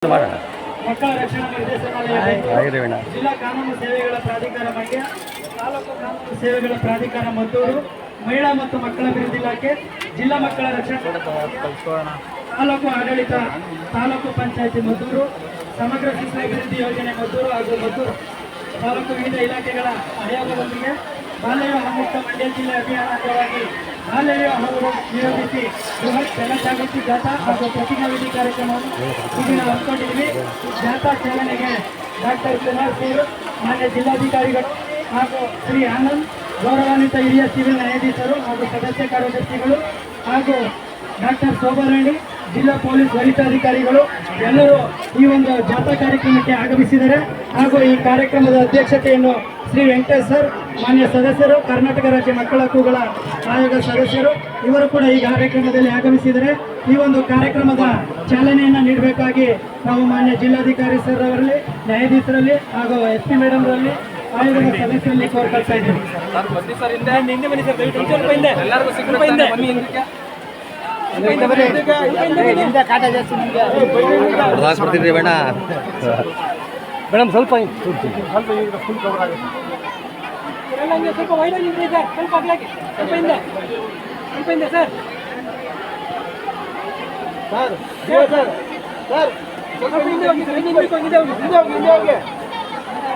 ಮಕ್ಕಳ ರಕ್ಷಣಾ ನಿರ್ದೇಶನಾಲಯ, ಜಿಲ್ಲಾ ಕಾನೂನು ಸೇವೆಗಳ ಪ್ರಾಧಿಕಾರ ಮಂಡ್ಯ, ತಾಲೂಕು ಕಾನೂನು ಸೇವೆಗಳ ಪ್ರಾಧಿಕಾರ ಮದ್ದೂರು, ಮಹಿಳಾ ಮತ್ತು ಮಕ್ಕಳ ಅಭಿವೃದ್ಧಿ ಇಲಾಖೆ, ಜಿಲ್ಲಾ ಮಕ್ಕಳ ರಕ್ಷಣಾ ತಾಲೂಕು ಆಡಳಿತ, ತಾಲೂಕು ಪಂಚಾಯತಿ ಮದ್ದೂರು, ಸಮಗ್ರ ಶಿಶು ಅಭಿವೃದ್ಧಿ ಯೋಜನೆ ಮದ್ದೂರು ಹಾಗೂ ಮದ್ದೂರು ತಾಲೂಕು ವಿವಿಧ ಇಲಾಖೆಗಳ ಸಹಯೋಗದೊಂದಿಗೆ ಬಾಲ್ಯ ವಿವಾಹ ಮುಕ್ತ ಮಂಡ್ಯ ಜಿಲ್ಲೆ ಅಭಿಯಾನ ಅಂಗವಾಗಿ ಬಾಲ್ಯ ವಿವಾಹವನ್ನು ನಿರೋಧಿಸಿ ಬೃಹತ್ ಜನಜಾಗೃತಿ ಜಾಥಾ ಹಾಗೂ ಪ್ರತಿಜ್ಞಾವಿಧಿ ಕಾರ್ಯಕ್ರಮವನ್ನು ಈಗ ನಾವು ಹಮ್ಮಿಕೊಂಡಿದ್ದೀವಿ. ಜಾಥಾ ಚಾಲನೆಗೆ ಡಾಕ್ಟರ್ ಕುಮಾರ್ ಸೂರು, ಮಾನ್ಯ ಜಿಲ್ಲಾಧಿಕಾರಿಗಳು ಹಾಗೂ ಶ್ರೀ ಆನಂದ್, ಗೌರವಾನ್ವಿತ ಹಿರಿಯ ಸಿವಿಲ್ ನ್ಯಾಯಾಧೀಶರು ಹಾಗೂ ಸದಸ್ಯ ಕಾರ್ಯದರ್ಶಿಗಳು ಹಾಗೂ ಡಾಕ್ಟರ್ ಶೋಭಾರಾಣಿ, ಜಿಲ್ಲಾ ಪೊಲೀಸ್ ವರಿಷ್ಠಾಧಿಕಾರಿಗಳು ಎಲ್ಲರೂ ಈ ಒಂದು ಜಾಥಾ ಕಾರ್ಯಕ್ರಮಕ್ಕೆ ಆಗಮಿಸಿದ್ದಾರೆ. ಹಾಗೂ ಈ ಕಾರ್ಯಕ್ರಮದ ಅಧ್ಯಕ್ಷತೆಯನ್ನು ಶ್ರೀ ವೆಂಕಟೇಶ್ ಸರ್, ಮಾನ್ಯ ಸದಸ್ಯರು, ಕರ್ನಾಟಕ ರಾಜ್ಯ ಮಕ್ಕಳ ಹಕ್ಕುಗಳ ಆಯೋಗ ಸದಸ್ಯರು, ಇವರು ಕೂಡ ಈ ಕಾರ್ಯಕ್ರಮದಲ್ಲಿ ಆಗಮಿಸಿದ್ದಾರೆ. ಈ ಒಂದು ಕಾರ್ಯಕ್ರಮದ ಚಾಲನೆಯನ್ನು ನೀಡಬೇಕಾಗಿ ನಾವು ಮಾನ್ಯ ಜಿಲ್ಲಾಧಿಕಾರಿ ಸರ್ ಅವರಲ್ಲಿ, ನ್ಯಾಯಾಧೀಶರಲ್ಲಿ ಹಾಗೂ SP ಮೇಡಮ್ ಅವರಲ್ಲಿ, ಆಯೋಗದ ಸದಸ್ಯರಲ್ಲಿ ಕೋರ್ಕೊಳ್ತಾ ಇದ್ದೀವಿ. ಮೇಡಮ್ ಸ್ವಲ್ಪ ಸ್ವಲ್ಪ ವೈಡ್ ಆಗಿದೆ ಸರ್, ಸ್ವಲ್ಪ ಅಗಲಾಗಿ, ಸ್ವಲ್ಪ ಹಿಂದೆ ಸರ್. ಸರ್ ಸ್ವಲ್ಪ ಹಿಂದೆ ಹೋಗಿ ಸರ್, ಹಿಂದೆ ಹೋಗಿ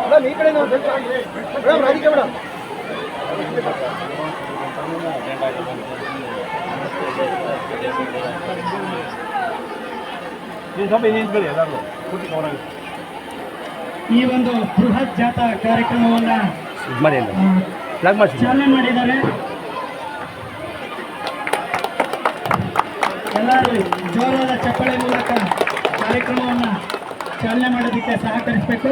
ಮೇಡಮ್, ಈ ಕಡೆ ನಾವು ಮೇಡಮ್, ರಾಧಿಕಾ ಮೇಡಮ್. ಈ ಒಂದು ಬೃಹತ್ ಜಾಥಾ ಕಾರ್ಯಕ್ರಮವನ್ನ ಚಾಲನೆ ಮಾಡಿದ್ದಾರೆ. ಎಲ್ಲರೂ ಜೋರಾದ ಚಪ್ಪಾಳೆ ಮೂಲಕ ಕಾರ್ಯಕ್ರಮವನ್ನು ಚಾಲನೆ ಮಾಡೋದಕ್ಕೆ ಸಹಕರಿಸಬೇಕು.